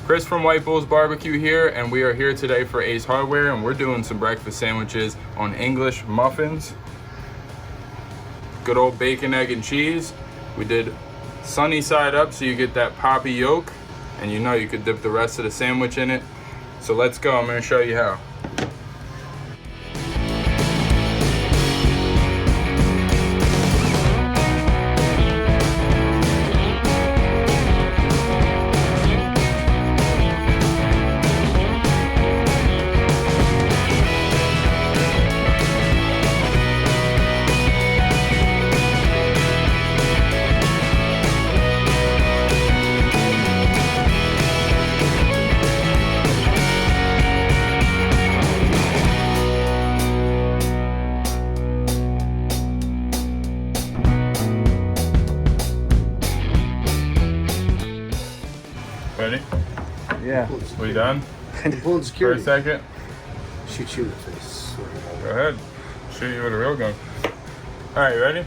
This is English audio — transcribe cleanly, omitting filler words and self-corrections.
Chris from White Bulls BBQ here, and we are here today for Ace Hardware, and we're doing some breakfast sandwiches on English muffins. Good old bacon, egg, and cheese. We did sunny side up so you get that poppy yolk, and you know you could dip the rest of the sandwich in it. So let's go, I'm gonna show you how. Ready? Yeah. We done? Pulling For security. a second? Shoot you in the face. Go ahead. Shoot you with a real gun. Alright, ready?